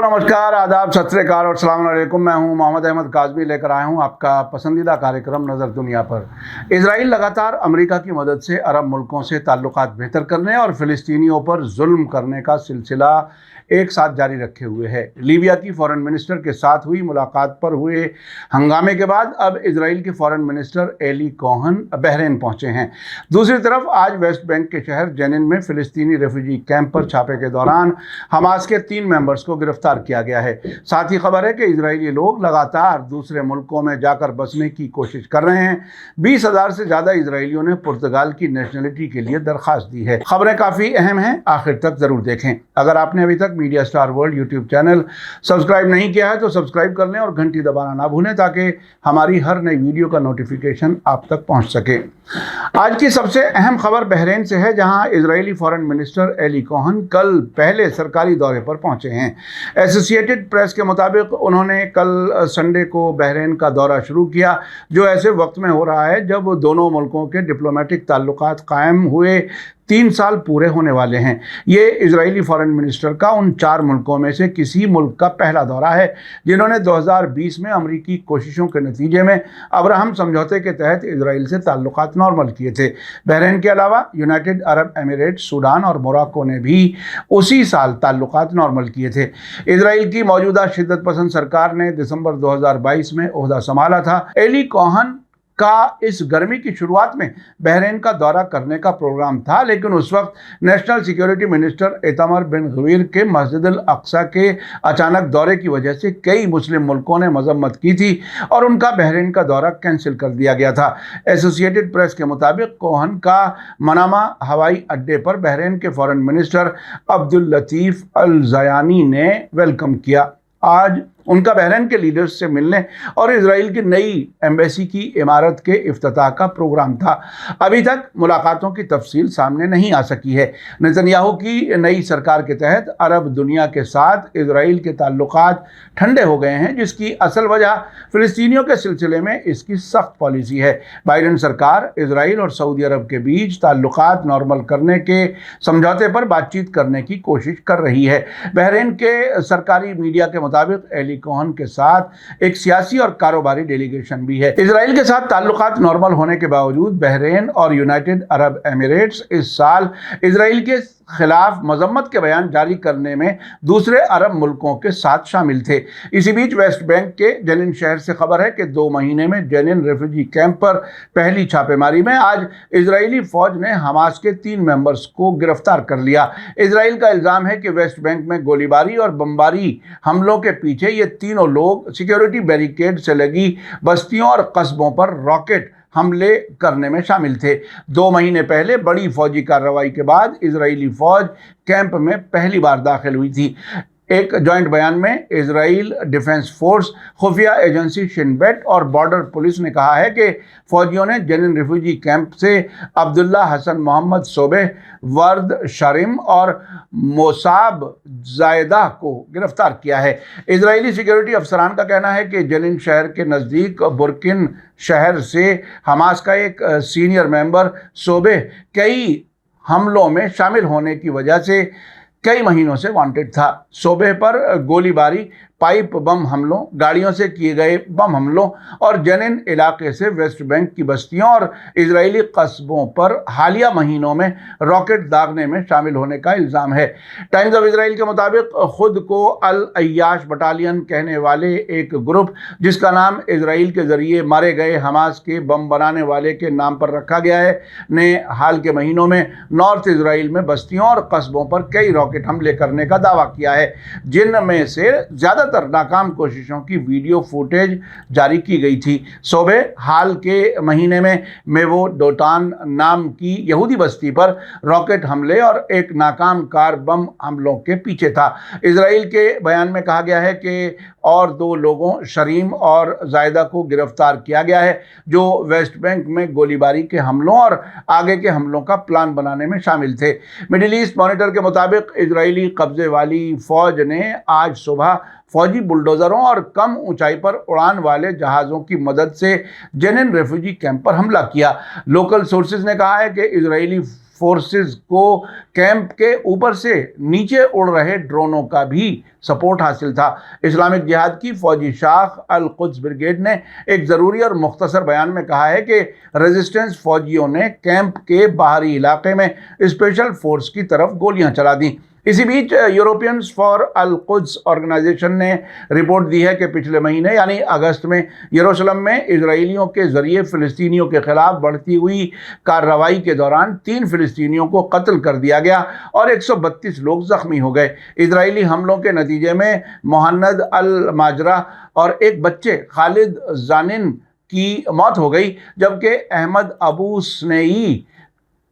नमस्कार, आदाब, सत श्री अकाल और अस्सलाम वालेकुम। मैं हूं मोहम्मद अहमद काज़मी, लेकर आया हूं आपका पसंदीदा कार्यक्रम नज़र दुनिया पर। इजराइल लगातार अमेरिका की मदद से अरब मुल्कों से ताल्लुकात बेहतर करने और फ़िलिस्तीनियों पर जुल्म करने का सिलसिला एक साथ जारी रखे हुए है। लीबिया की फ़ॉरेन मिनिस्टर के साथ हुई मुलाकात पर हुए हंगामे के बाद अब इजराइल के foreign minister Eli Cohen Bahrain पहुंचे हैं। दूसरी तरफ आज वेस्ट बैंक के शहर जेनिन में फ़िलिस्तीनी रेफ्यूजी कैंप पर छापे के दौरान हमास के 3 मेंबर्स को गिरफ्तार किया गया है। साथ ही खबर है कि इजरायली लोग लगातार दूसरे मुल्कों में जाकर बसने की कोशिश कर रहे हैं। 20,000 से ज़्यादा इजरायलियों ने पुर्तगाल की नेशनलिटी के लिए दरख्वास्त दी है। खबरें काफ़ी अहम हैं, आखिर तक ज़रूर देखें। अगर आपने अभी तक media star world YouTube channel subscribe नहीं किया है तो सब्सक्राइब कर लें और घंटी दबाना ना भूलें ताकि हमारी हर नई वीडियो का नोटिफिकेशन आप तक पहुंच सके। आज की सबसे अहम खबर बहरीन से है, जहां Israeli foreign minister Eli Cohen कल पहले सरकारी दौरे पर पहुंचे हैं। एसोसिएटेड प्रेस के मुताबिक उन्होंने कल संडे को बहरीन का दौरा शुरू किया, जो ऐसे वक्त में हो रहा है जब दोनों मुल्कों के डिप्लोमेटिक ताल्लुकात कायम हुए 3 साल पूरे होने वाले हैं। ये इजरायली फॉरेन मिनिस्टर का उन 4 मुल्कों में से किसी मुल्क का पहला दौरा है जिन्होंने 2020 में अमरीकी कोशिशों के नतीजे में अब्राहम समझौते के तहत इजराइल से ताल्लुकात नॉर्मल किए थे। बहरीन के अलावा यूनाइटेड अरब एमिरेट्स, सूडान और मोरक्को ने भी उसी साल ताल्लुकात नॉर्मल किए थे। इजराइल की मौजूदा शिद्दत पसंद सरकार ने दिसंबर 2022 में ओहदा संभाला था। एली कोहन का इस गर्मी की शुरुआत में बहरीन का दौरा करने का प्रोग्राम था, लेकिन उस वक्त नेशनल सिक्योरिटी मिनिस्टर इतामर बिन गवीर के मस्जिद अल अक्सा के अचानक दौरे की वजह से कई मुस्लिम मुल्कों ने मजम्मत की थी और उनका बहरीन का दौरा कैंसिल कर दिया गया था। एसोसिएटेड प्रेस के मुताबिक कोहन का मनामा हवाई अड्डे पर बहरीन के फॉरेन मिनिस्टर अब्दुल लतीफ़ अल ज़यानी ने वेलकम किया। आज उनका बहरीन के लीडर्स से मिलने और इजराइल की नई एम्बेसी की इमारत के इफ्तिताह का प्रोग्राम था। अभी तक मुलाकातों की तफसील सामने नहीं आ सकी है। नेतन्याहू की नई सरकार के तहत अरब दुनिया के साथ इजराइल के ताल्लुकात ठंडे हो गए हैं, जिसकी असल वजह फ़िलिस्तीनियों के सिलसिले में इसकी सख्त पॉलिसी है। बाइडेन सरकार इजराइल और सऊदी अरब के बीच ताल्लुकात नॉर्मल करने के समझौते पर बातचीत करने की कोशिश कर रही है। बहरीन के सरकारी मीडिया के मुताबिक एली कोहन के साथ एक सियासी और कारोबारी डेलीगेशन भी है। इजराइल के साथ ताल्लुकात नॉर्मल होने के बावजूद बहरीन और यूनाइटेड अरब एमिरेट्स इस साल इजराइल के खिलाफ मजम्मत के बयान जारी करने में दूसरे अरब मुल्कों के साथ शामिल थे। इसी बीच वेस्ट बैंक के जेनिन शहर से खबर है कि 2 महीने में जेनिन रेफ्यूजी कैंप पर पहली छापेमारी में आज इजरायली फौज ने हमास के 3 मेंबर्स को गिरफ्तार कर लिया। इजराइल का इल्ज़ाम है कि वेस्ट बैंक में गोलीबारी और बमबारी हमलों के पीछे ये तीनों लोग सिक्योरिटी बैरिकेड से लगी बस्तियों और कस्बों पर रॉकेट हमले करने में शामिल थे। 2 महीने पहले बड़ी फौजी कार्रवाई के बाद इजरायली फौज कैंप में पहली बार दाखिल हुई थी। एक जॉइंट बयान में इजराइल डिफेंस फोर्स, खुफिया एजेंसी शिन बेट और बॉर्डर पुलिस ने कहा है कि फौजियों ने जेनिन रिफ्यूजी कैंप से अब्दुल्ला हसन मोहम्मद सोबेह, वर्द शरीम और मोसाब जायदा को गिरफ्तार किया है। इजरायली सिक्योरिटी अफसरान का कहना है कि जेनिन शहर के नज़दीक बुरकिन शहर से हमास का एक सीनियर मेंबर सोबेह कई हमलों में शामिल होने की वजह से कई महीनों से वांटेड था। सोबेह पर गोलीबारी, पाइप बम हमलों, गाड़ियों से किए गए बम हमलों और जेनिन इलाके से वेस्ट बैंक की बस्तियों और इजरायली कस्बों पर हालिया महीनों में रॉकेट दागने में शामिल होने का इल्ज़ाम है। टाइम्स ऑफ इजराइल के मुताबिक खुद को अल अय्याश बटालियन कहने वाले एक ग्रुप, जिसका नाम इजराइल के ज़रिए मारे गए हमास के बम बनाने वाले के नाम पर रखा गया है, ने हाल के महीनों में नॉर्थ इजराइल में बस्तियों और कस्बों पर कई रॉकेट हमले करने का दावा किया है, जिनमें से ज़्यादा नाकाम कोशिशों की वीडियो फुटेज जारी की गई थी। सोबेह हाल के महीने में मेवो डोटान नाम की यहूदी बस्ती पर रॉकेट हमले और एक नाकाम कार बम हमलों के पीछे था। इजराइल के बयान में कहा गया है कि और 2 लोगों, शरीम और जायदा को गिरफ्तार किया गया है, जो वेस्ट बैंक में गोलीबारी के हमलों और आगे के हमलों का प्लान बनाने में शामिल थे। मिडिल ईस्ट मॉनिटर के मुताबिक इजरायली कब्जे वाली फौज ने आज सुबह फौजी बुलडोजरों और कम ऊंचाई पर उड़ान वाले जहाज़ों की मदद से जेनिन रेफ्यूजी कैंप पर हमला किया। लोकल सोर्सेज ने कहा है कि इजरायली फोर्सेस को कैंप के ऊपर से नीचे उड़ रहे ड्रोनों का भी सपोर्ट हासिल था। इस्लामिक जिहाद की फौजी शाख अल कुद्स ब्रिगेड ने एक ज़रूरी और मुख्तसर बयान में कहा है कि रेजिस्टेंस फौजियों ने कैंप के बाहरी इलाके में स्पेशल फोर्स की तरफ गोलियां चला दी। इसी बीच Europeans for al Quds organisation ने रिपोर्ट दी है कि पिछले महीने यानी अगस्त में यरूशलेम में इजरायलियों के जरिए फ़िलिस्तीनियों के खिलाफ बढ़ती हुई कार्रवाई के दौरान 3 फ़िलिस्तीनियों को कत्ल कर दिया गया और 132 लोग ज़ख्मी हो गए। इजरायली हमलों के नतीजे में मोहन्नद अल माजरा और एक बच्चे खालिद जानिन की मौत हो गई, जबकि अहमद अबू स्नेई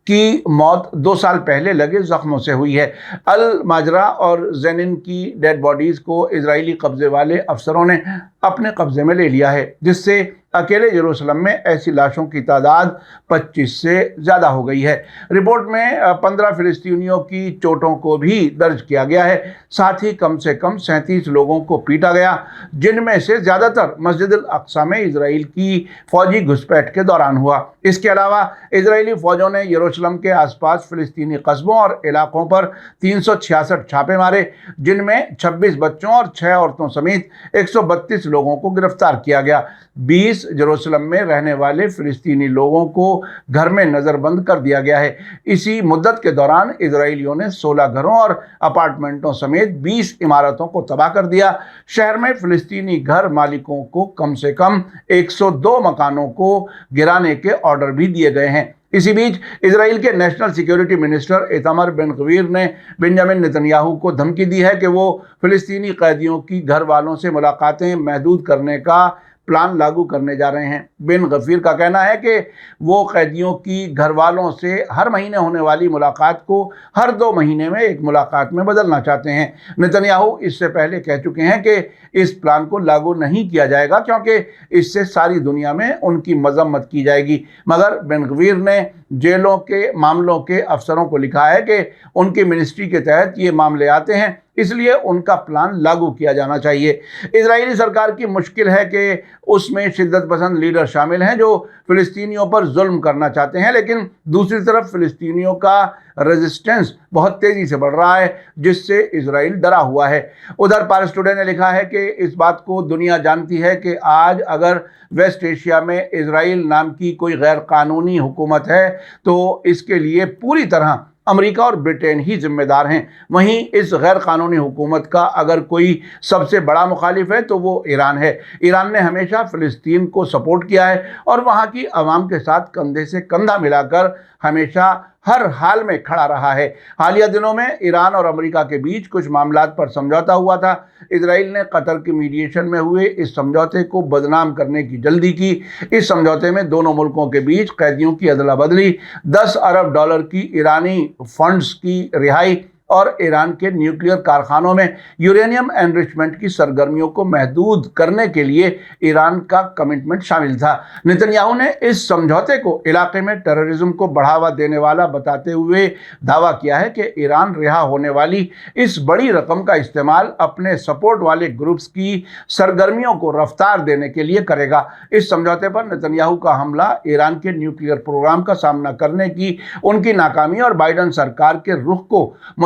की मौत 2 साल पहले लगे जख्मों से हुई है। अल माजरा और जैनिन की डेड बॉडीज़ को इजरायली कब्जे वाले अफसरों ने अपने कब्जे में ले लिया है, जिससे अकेले यरूशलेम में ऐसी लाशों की तादाद 25 से ज़्यादा हो गई है। रिपोर्ट में 15 फ़िलिस्तीनियों की चोटों को भी दर्ज किया गया है। साथ ही कम से कम 37 लोगों को पीटा गया, जिनमें से ज़्यादातर मस्जिद अल अक्सा में इजराइल की फ़ौजी घुसपैठ के दौरान हुआ। इसके अलावा इजरायली फ़ौजों ने यरूशलेम के आसपास फ़िलिस्तीनी कस्बों और इलाकों पर 366 छापे मारे, जिनमें 26 बच्चों और 6 औरतों समेत 132 लोगों को गिरफ्तार किया गया। 20 यरूशलेम में रहने वाले फ़िलिस्तीनी लोगों को घर में नज़रबंद कर दिया गया है। इसी मुद्दत के दौरान इजरायलियों ने 16 घरों और अपार्टमेंटों समेत 20 इमारतों को तबाह कर दिया। शहर में फ़िलिस्तीनी घर मालिकों को कम से कम 102 मकानों को गिराने के ऑर्डर भी दिए गए हैं। इसी बीच इजराइल के नेशनल सिक्योरिटी मिनिस्टर इतामर बिन गवीर ने बेंजामिन नेतन्याहू को धमकी दी है कि वो फ़िलिस्तीनी कैदियों की घर वालों से मुलाकातें महदूद करने का प्लान लागू करने जा रहे हैं। बिन गफीर का कहना है कि वो कैदियों की घर वालों से हर महीने होने वाली मुलाकात को हर 2 महीने में एक मुलाकात में बदलना चाहते हैं। नेतन्याहू इससे पहले कह चुके हैं कि इस प्लान को लागू नहीं किया जाएगा, क्योंकि इससे सारी दुनिया में उनकी मजम्मत की जाएगी। मगर बिन गवीर ने जेलों के मामलों के अफसरों को लिखा है कि उनकी मिनिस्ट्री के तहत ये मामले आते हैं, इसलिए उनका प्लान लागू किया जाना चाहिए। इजरायली सरकार की मुश्किल है कि उसमें शिद्दत पसंद लीडर शामिल हैं जो फ़िलिस्तीनियों पर जुल्म करना चाहते हैं, लेकिन दूसरी तरफ फ़िलिस्तीनियों का रेजिस्टेंस बहुत तेज़ी से बढ़ रहा है, जिससे इजराइल डरा हुआ है। उधर पारस टुडे ने लिखा है कि इस बात को दुनिया जानती है कि आज अगर वेस्ट एशिया में इजराइल नाम की कोई गैर कानूनी हुकूमत है तो इसके लिए पूरी तरह अमेरिका और ब्रिटेन ही जिम्मेदार हैं। वहीं इस गैर कानूनी हुकूमत का अगर कोई सबसे बड़ा मुखालिफ है तो वो ईरान है। ईरान ने हमेशा फ़िलिस्तीन को सपोर्ट किया है और वहाँ की आवाम के साथ कंधे से कंधा मिलाकर हमेशा हर हाल में खड़ा रहा है। हालिया दिनों में ईरान और अमेरिका के बीच कुछ मामलात पर समझौता हुआ था। इजराइल ने कतर के मीडिएशन में हुए इस समझौते को बदनाम करने की जल्दी की। इस समझौते में दोनों मुल्कों के बीच कैदियों की अदला बदली, 10 अरब डॉलर की ईरानी फंड्स की रिहाई और ईरान के न्यूक्लियर कारखानों में यूरेनियम एनरिचमेंट की सरगर्मियों को महदूद करने के लिए ईरान का कमिटमेंट शामिल था। नेतन्याहू ने इस समझौते को इलाके में टेररिज्म को बढ़ावा देने वाला बताते हुए दावा किया है कि ईरान रिहा होने वाली इस बड़ी रकम का इस्तेमाल अपने सपोर्ट वाले ग्रुप्स की सरगर्मियों को रफ्तार देने के लिए करेगा। इस समझौते पर नेतन्याहू का हमला ईरान के न्यूक्लियर प्रोग्राम का सामना करने की उनकी नाकामी और बाइडन सरकार के रुख को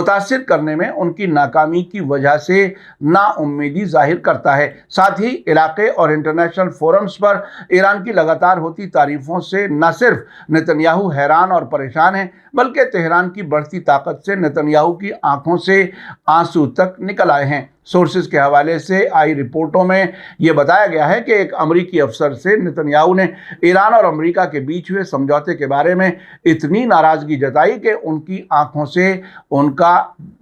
मुतासिर करने में उनकी नाकामी की वजह से नाउम्मीदी जाहिर करता है। साथ ही इलाके और इंटरनेशनल फोरम्स पर ईरान की लगातार होती तारीफों से न सिर्फ नेतन्याहू हैरान और परेशान हैं, बल्कि तेहरान की बढ़ती ताकत से नेतन्याहू की आंखों से आंसू तक निकल आए हैं। सोर्सेज के हवाले से आई रिपोर्टों में यह बताया गया है कि एक अमरीकी अफसर से नेतन्याहू ने ईरान और अमरीका के बीच हुए समझौते के बारे में इतनी नाराज़गी जताई कि उनकी आंखों से उनका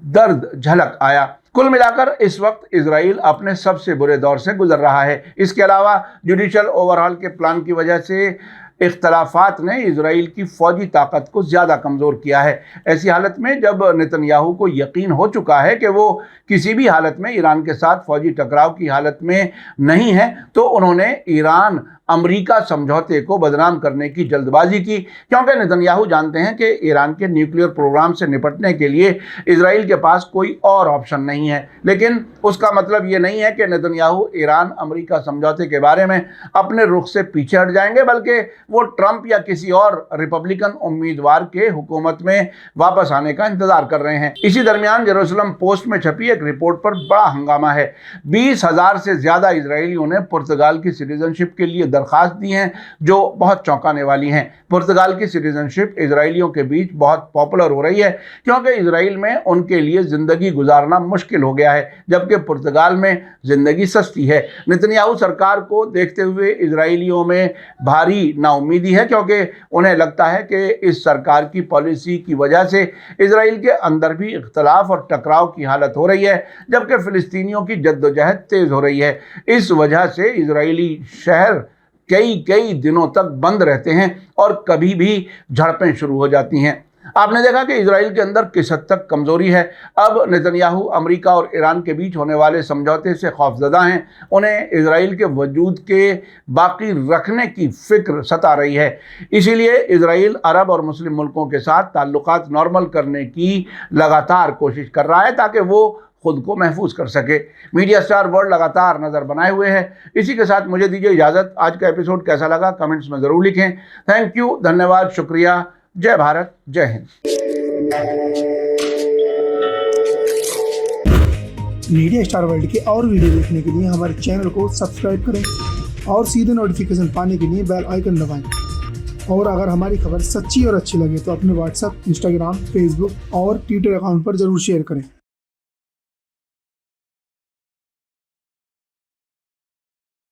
दर्द झलक आया। कुल मिलाकर इस वक्त इजराइल अपने सबसे बुरे दौर से गुजर रहा है। इसके अलावा जुडिशल ओवरहॉल के प्लान की वजह से इख्तलाफात ने इजराइल की फ़ौजी ताकत को ज़्यादा कमज़ोर किया है। ऐसी हालत में जब नेतन्याहू को यकीन हो चुका है कि वो किसी भी हालत में ईरान के साथ फ़ौजी टकराव की हालत में नहीं है, तो उन्होंने ईरान अमेरिका समझौते को बदनाम करने की जल्दबाजी की, क्योंकि नेतन्याहू जानते हैं कि ईरान के न्यूक्लियर प्रोग्राम से निपटने के लिए इजराइल के पास कोई और ऑप्शन नहीं है। लेकिन उसका मतलब ये नहीं है कि नेतन्याहू ईरान अमेरिका समझौते के बारे में अपने रुख से पीछे हट जाएंगे, बल्कि वो ट्रंप या किसी और रिपब्लिकन उम्मीदवार के हुकूमत में वापस आने का इंतजार कर रहे हैं। इसी दरमियान जेरूसलम पोस्ट में छपी एक रिपोर्ट पर बड़ा हंगामा है। 20,000 से ज्यादा इजरायलियों ने पुर्तगाल की सिटीजनशिप के लिए दरखास्त दी हैं, जो बहुत चौंकाने वाली हैं। पुर्तगाल की सिटीजनशिप इजरायलियों के बीच बहुत पॉपुलर हो रही है, क्योंकि इजराइल में उनके लिए जिंदगी गुजारना मुश्किल हो गया है, जबकि पुर्तगाल में जिंदगी सस्ती है। नेतन्याहू सरकार को देखते हुए इजरायलियों में भारी नाउम्मीदी है, क्योंकि उन्हें लगता है कि इस सरकार की पॉलिसी की वजह से इजराइल के अंदर भी इख्तलाफ और टकराव की हालत हो रही है, जबकि फिलिस्तीनियों की जद्दोजहद तेज हो रही है। इस वजह से इजरायली शहर कई दिनों तक बंद रहते हैं और कभी भी झड़पें शुरू हो जाती हैं। आपने देखा कि इजराइल के अंदर किस हद तक कमजोरी है। अब नेतन्याहू अमेरिका और ईरान के बीच होने वाले समझौते से खौफजदा हैं। उन्हें इजराइल के वजूद के बाकी रखने की फिक्र सता रही है। इसीलिए इजराइल अरब और मुस्लिम मुल्कों के साथ ताल्लुकात नॉर्मल करने की लगातार कोशिश कर रहा है, ताकि वो खुद को महफूज कर सके। मीडिया स्टार वर्ल्ड लगातार नज़र बनाए हुए है। इसी के साथ मुझे दीजिए इजाज़त। आज का एपिसोड कैसा लगा कमेंट्स में ज़रूर लिखें। थैंक यू, धन्यवाद, शुक्रिया। जय भारत, जय हिंद। मीडिया स्टार वर्ल्ड के और वीडियो देखने के लिए हमारे चैनल को सब्सक्राइब करें और सीधे नोटिफिकेशन पाने के लिए बेल आइकन दबाएं। और अगर हमारी खबर सच्ची और अच्छी लगे तो अपने व्हाट्सएप, इंस्टाग्राम, फेसबुक और ट्विटर अकाउंट पर जरूर शेयर करें।